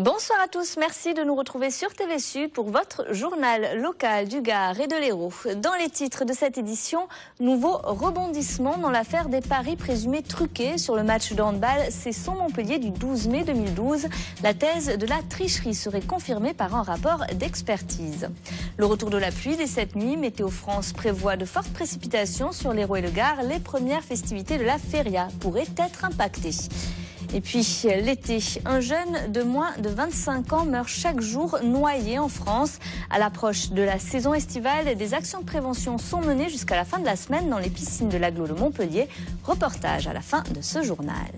Bonsoir à tous, merci de nous retrouver sur TV Sud pour votre journal local du Gard et de l'Hérault. Dans les titres de cette édition, nouveau rebondissement dans l'affaire des paris présumés truqués sur le match de handball Cesson-Montpellier du 12 mai 2012. La thèse de la tricherie serait confirmée par un rapport d'expertise. Le retour de la pluie dès cette nuit, Météo France prévoit de fortes précipitations sur l'Hérault et le Gard. Les premières festivités de la feria pourraient être impactées. Et puis l'été, un jeune de moins de 25 ans meurt chaque jour noyé en France. À l'approche de la saison estivale, des actions de prévention sont menées jusqu'à la fin de la semaine dans les piscines de l'agglo de Montpellier. Reportage à la fin de ce journal.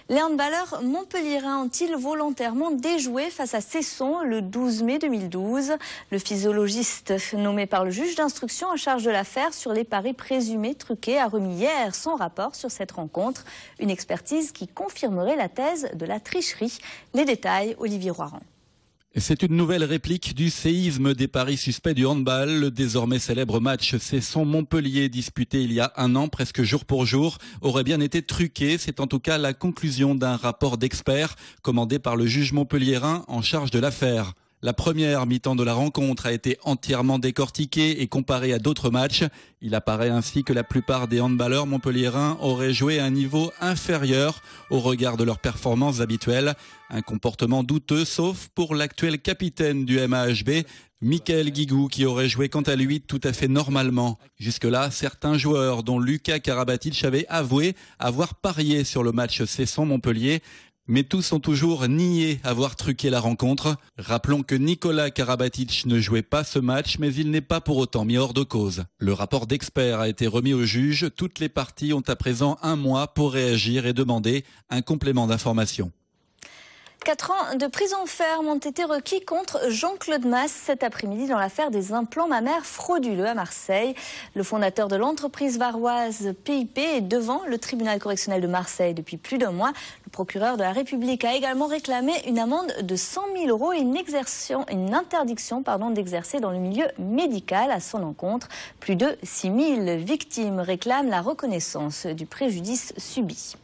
Les handballeurs montpelliérains ont-ils volontairement déjoué face à Cesson le 12 mai 2012 ? Le physiologiste nommé par le juge d'instruction en charge de l'affaire sur les paris présumés truqués a remis hier son rapport sur cette rencontre. Une expertise qui confirmerait la thèse de la tricherie. Les détails, Olivier Roiran. C'est une nouvelle réplique du séisme des paris suspects du handball. Le désormais célèbre match Cesson-Montpellier disputé il y a un an, presque jour pour jour, aurait bien été truqué. C'est en tout cas la conclusion d'un rapport d'experts commandé par le juge montpelliérain en charge de l'affaire. La première mi-temps de la rencontre a été entièrement décortiquée et comparée à d'autres matchs. Il apparaît ainsi que la plupart des handballeurs montpelliérains auraient joué à un niveau inférieur au regard de leurs performances habituelles. Un comportement douteux, sauf pour l'actuel capitaine du MAHB, Michael Guigou, qui aurait joué quant à lui tout à fait normalement. Jusque-là, certains joueurs, dont Lucas Karabatic, avaient avoué avoir parié sur le match Cesson-Montpellier. Mais tous ont toujours nié avoir truqué la rencontre. Rappelons que Nicolas Karabatic ne jouait pas ce match, mais il n'est pas pour autant mis hors de cause. Le rapport d'experts a été remis au juge. Toutes les parties ont à présent un mois pour réagir et demander un complément d'information. 4 ans de prison ferme ont été requis contre Jean-Claude Masse cet après-midi dans l'affaire des implants mammaires frauduleux à Marseille. Le fondateur de l'entreprise varoise PIP est devant le tribunal correctionnel de Marseille depuis plus d'un mois. Le procureur de la République a également réclamé une amende de 100 000 € et une interdiction d'exercer dans le milieu médical à son encontre. Plus de 6 000 victimes réclament la reconnaissance du préjudice subi.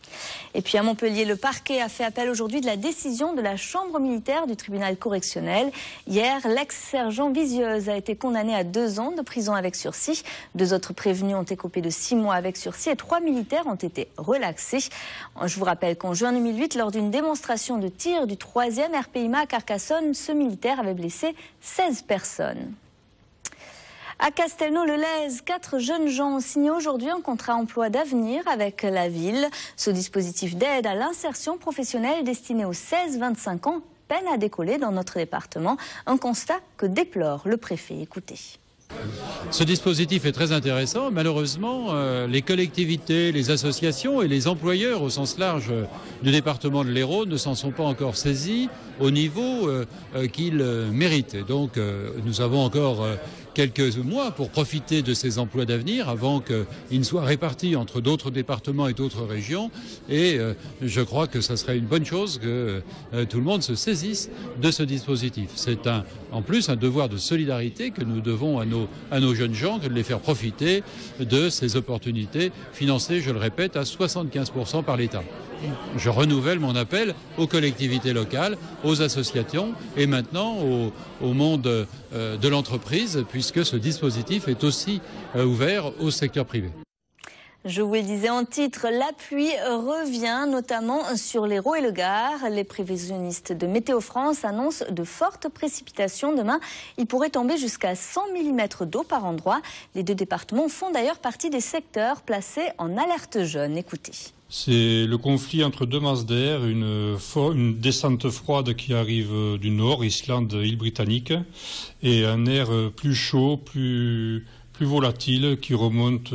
Et puis à Montpellier, le parquet a fait appel aujourd'hui de la décision de la chambre militaire du tribunal correctionnel. Hier, l'ex-sergent Visieuse a été condamné à 2 ans de prison avec sursis. 2 autres prévenus ont écopé de 6 mois avec sursis et 3 militaires ont été relaxés. Je vous rappelle qu'en juin 2008, lors d'une démonstration de tir du 3e RPIMA à Carcassonne, ce militaire avait blessé 16 personnes. À Castelnau-le-Lez, 4 jeunes gens ont signé aujourd'hui un contrat emploi d'avenir avec la ville. Ce dispositif d'aide à l'insertion professionnelle destiné aux 16-25 ans peine à décoller dans notre département. Un constat que déplore le préfet. Écoutez. Ce dispositif est très intéressant. Malheureusement, les collectivités, les associations et les employeurs au sens large du département de l'Hérault ne s'en sont pas encore saisis au niveau qu'ils méritent. Donc nous avons encore quelques mois pour profiter de ces emplois d'avenir avant qu'ils ne soient répartis entre d'autres départements et d'autres régions. Et je crois que ça serait une bonne chose que tout le monde se saisisse de ce dispositif. C'est en plus un devoir de solidarité que nous devons à nos jeunes gens, que de les faire profiter de ces opportunités financées, je le répète, à 75% par l'État. Je renouvelle mon appel aux collectivités locales, aux associations et maintenant au monde de l'entreprise, puisque ce dispositif est aussi ouvert au secteur privé. Je vous le disais en titre, la pluie revient notamment sur l'Hérault et le Gard. Les prévisionnistes de Météo France annoncent de fortes précipitations demain. Il pourrait tomber jusqu'à 100 mm d'eau par endroit. Les 2 départements font d'ailleurs partie des secteurs placés en alerte jaune. Écoutez. C'est le conflit entre 2 masses d'air, une descente froide qui arrive du nord, Islande, île britannique, et un air plus chaud, plus volatile qui remonte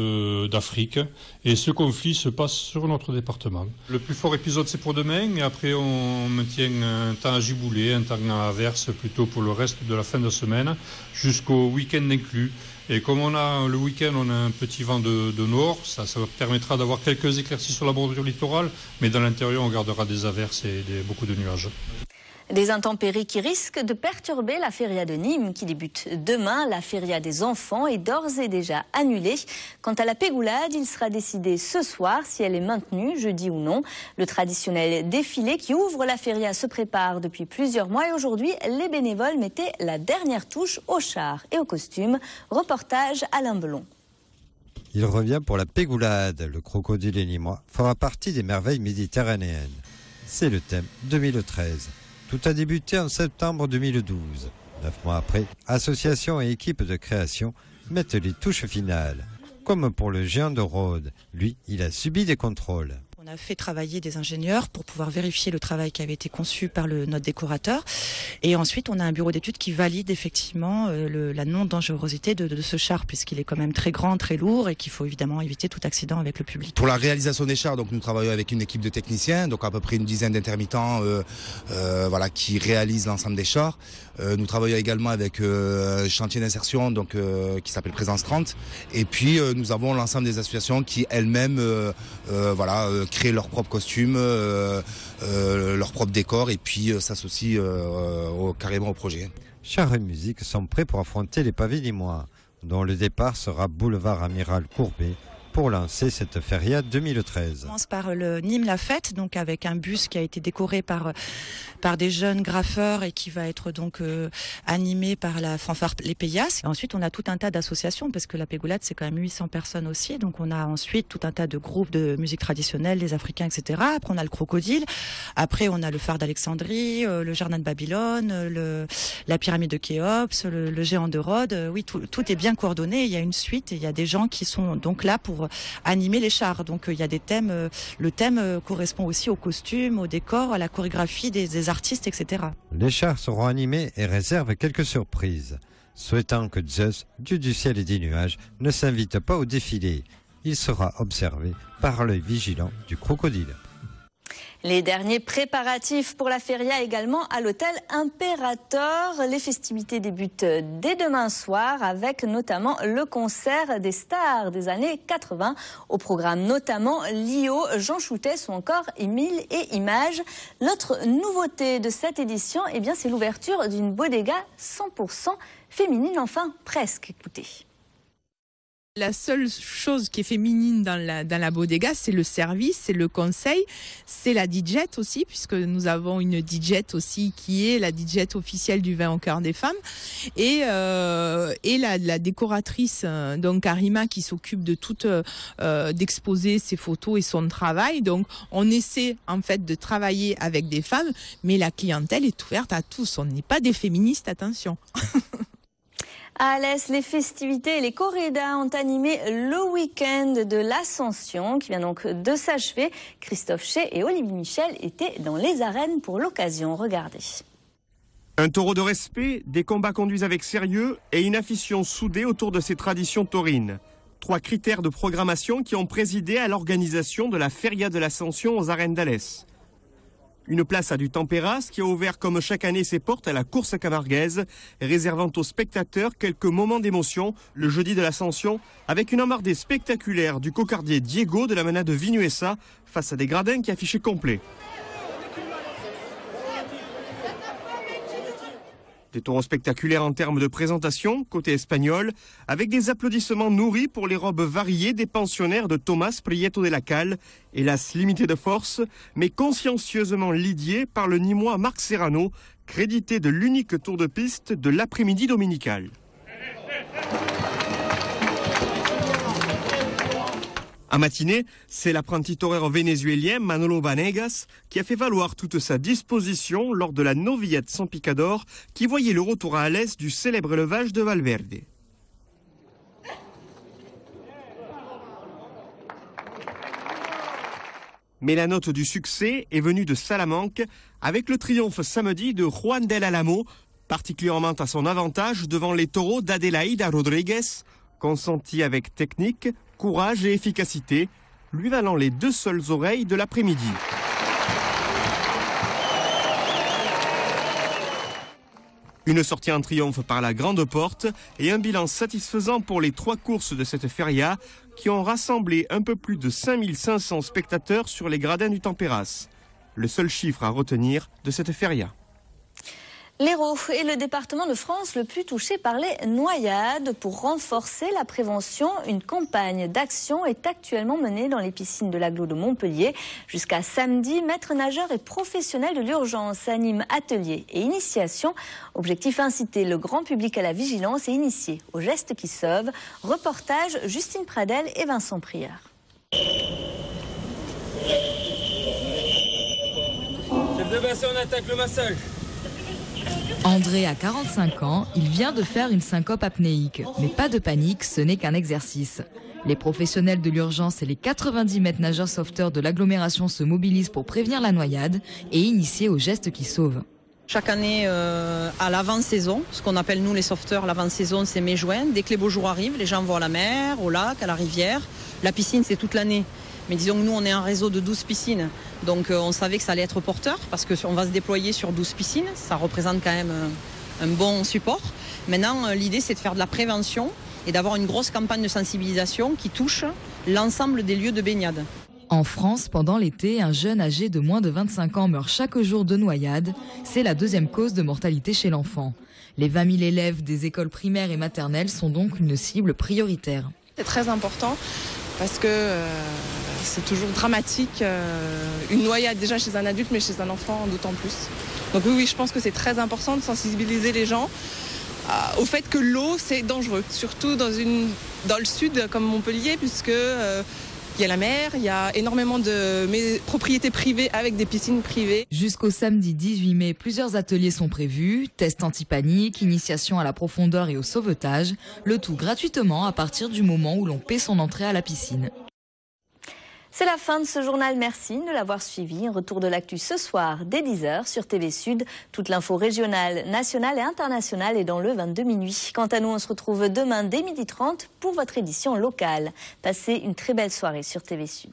d'Afrique. Et ce conflit se passe sur notre département. Le plus fort épisode, c'est pour demain. Et après, on maintient un temps à giboulée, un temps à averse plutôt pour le reste de la fin de semaine, jusqu'au week-end inclus. Et comme on a le week-end, on a un petit vent de nord, ça permettra d'avoir quelques éclaircies sur la bordure littorale, mais dans l'intérieur, on gardera des averses et beaucoup de nuages. Des intempéries qui risquent de perturber la feria de Nîmes qui débute demain. La feria des enfants est d'ores et déjà annulée. Quant à la pégoulade, il sera décidé ce soir si elle est maintenue, jeudi ou non. Le traditionnel défilé qui ouvre la feria se prépare depuis plusieurs mois et aujourd'hui, les bénévoles mettaient la dernière touche aux chars et aux costumes. Reportage Alain Belon. Il revient pour la pégoulade. Le crocodile nîmois fera partie des merveilles méditerranéennes. C'est le thème 2013. Tout a débuté en septembre 2012. 9 mois après, associations et équipes de création mettent les touches finales. Comme pour le géant de Rhodes, lui, il a subi des contrôles. On a fait travailler des ingénieurs pour pouvoir vérifier le travail qui avait été conçu par notre décorateur. Et ensuite, on a un bureau d'études qui valide effectivement la non-dangerosité de ce char, puisqu'il est quand même très grand, très lourd et qu'il faut évidemment éviter tout accident avec le public. Pour la réalisation des chars, donc nous travaillons avec une équipe de techniciens, donc à peu près une dizaine d'intermittents qui réalisent l'ensemble des chars. Nous travaillons également avec un chantier d'insertion donc qui s'appelle Présence 30. Et puis nous avons l'ensemble des associations qui elles-mêmes créent leurs propres costumes, leurs propres décors et puis s'associent carrément au projet. Chars et musique sont prêts pour affronter les pavés nîmois, dont le départ sera boulevard Amiral Courbet pour lancer cette feria 2013. On commence par le Nîmes la fête, donc avec un bus qui a été décoré par des jeunes graffeurs et qui va être donc animé par la fanfare Les Payas. Et ensuite, on a tout un tas d'associations parce que la pégoulade, c'est quand même 800 personnes aussi. Donc, on a ensuite tout un tas de groupes de musique traditionnelle, les Africains, etc. Après, on a le crocodile. Après, on a le phare d'Alexandrie, le jardin de Babylone, la pyramide de Khéops, le géant de Rhodes. Oui, tout est bien coordonné. Il y a une suite et il y a des gens qui sont donc là pour animer les chars. Donc il y a des thèmes. Le thème correspond aussi aux costumes, au décor, à la chorégraphie des artistes, etc. Les chars seront animés et réservent quelques surprises. Souhaitant que Zeus, dieu du ciel et des nuages, ne s'invite pas au défilé, il sera observé par l'œil vigilant du crocodile. Les derniers préparatifs pour la feria également à l'hôtel Impérator. Les festivités débutent dès demain soir avec notamment le concert des stars des années 80. Au programme notamment Lio, Jean Choutès ou encore Émile et Images. L'autre nouveauté de cette édition, c'est l'ouverture d'une bodega 100% féminine, enfin presque. Écoutez. La seule chose qui est féminine dans la bodega, c'est le service, c'est le conseil, c'est la DJ aussi, puisque nous avons une DJ aussi qui est la DJ officielle du vin au cœur des femmes, et la décoratrice, donc Karima, qui s'occupe de d'exposer ses photos et son travail. Donc on essaie en fait de travailler avec des femmes, mais la clientèle est ouverte à tous. On n'est pas des féministes, attention. À Alès, les festivités et les corridas ont animé le week-end de l'Ascension qui vient donc de s'achever. Christophe Chez et Olivier Michel étaient dans les arènes pour l'occasion. Regardez. Un taureau de respect, des combats conduits avec sérieux et une afition soudée autour de ces traditions taurines. 3 critères de programmation qui ont présidé à l'organisation de la Feria de l'Ascension aux arènes d'Alès. Une place à du Tempéras qui a ouvert comme chaque année ses portes à la course camarguaise, réservant aux spectateurs quelques moments d'émotion le jeudi de l'Ascension, avec une embardée spectaculaire du cocardier Diego de la manade Vinuesa face à des gradins qui affichaient complet. Des taureaux spectaculaires en termes de présentation, côté espagnol, avec des applaudissements nourris pour les robes variées des pensionnaires de Thomas Prieto de la Calle, hélas limité de force, mais consciencieusement lidié par le Nîmois Marc Serrano, crédité de l'unique tour de piste de l'après-midi dominical. À matinée, c'est l'apprenti torero vénézuélien Manolo Vanegas qui a fait valoir toute sa disposition lors de la Novillette San Picador qui voyait le retour à Alès du célèbre élevage de Valverde. Mais la note du succès est venue de Salamanque avec le triomphe samedi de Juan del Alamo, particulièrement à son avantage devant les taureaux d'Adelaida Rodriguez, consentis avec technique, courage et efficacité, lui valant les 2 seules oreilles de l'après-midi. Une sortie en triomphe par la grande porte et un bilan satisfaisant pour les 3 courses de cette feria qui ont rassemblé un peu plus de 5500 spectateurs sur les gradins du Tempéras. Le seul chiffre à retenir de cette feria. L'Hérault est le département de France le plus touché par les noyades. Pour renforcer la prévention, une campagne d'action est actuellement menée dans les piscines de l'agglo de Montpellier. Jusqu'à samedi, maîtres nageurs et professionnels de l'urgence animent ateliers et initiations. Objectif, inciter le grand public à la vigilance et initier aux gestes qui sauvent. Reportage Justine Pradel et Vincent Prieur. Chef de bassin, on attaque le massage. André a 45 ans, il vient de faire une syncope apnéique. Mais pas de panique, ce n'est qu'un exercice. Les professionnels de l'urgence et les 90 maîtres nageurs sauveteurs de l'agglomération se mobilisent pour prévenir la noyade et initier aux gestes qui sauvent. Chaque année, à l'avant-saison, ce qu'on appelle nous les sauveteurs, l'avant-saison c'est mai-juin. Dès que les beaux jours arrivent, les gens vont à la mer, au lac, à la rivière. La piscine c'est toute l'année. Mais disons que nous on est un réseau de 12 piscines. Donc on savait que ça allait être porteur parce qu'on va se déployer sur 12 piscines. Ça représente quand même un bon support. Maintenant l'idée c'est de faire de la prévention et d'avoir une grosse campagne de sensibilisation qui touche l'ensemble des lieux de baignade. En France, pendant l'été, un jeune âgé de moins de 25 ans meurt chaque jour de noyade. C'est la deuxième cause de mortalité chez l'enfant. Les 20 000 élèves des écoles primaires et maternelles sont donc une cible prioritaire. C'est très important parce que c'est toujours dramatique, une noyade déjà chez un adulte, mais chez un enfant d'autant plus. Donc oui, je pense que c'est très important de sensibiliser les gens au fait que l'eau, c'est dangereux, surtout dans le sud comme Montpellier, puisque il y a la mer, il y a énormément de propriétés privées avec des piscines privées. Jusqu'au samedi 18 mai, plusieurs ateliers sont prévus. Tests anti-panique, initiation à la profondeur et au sauvetage. Le tout gratuitement à partir du moment où l'on paie son entrée à la piscine. C'est la fin de ce journal, merci de l'avoir suivi. Un retour de l'actu ce soir dès 10h sur TV Sud. Toute l'info régionale, nationale et internationale est dans le 22 minuit. Quant à nous, on se retrouve demain dès 12h30 pour votre édition locale. Passez une très belle soirée sur TV Sud.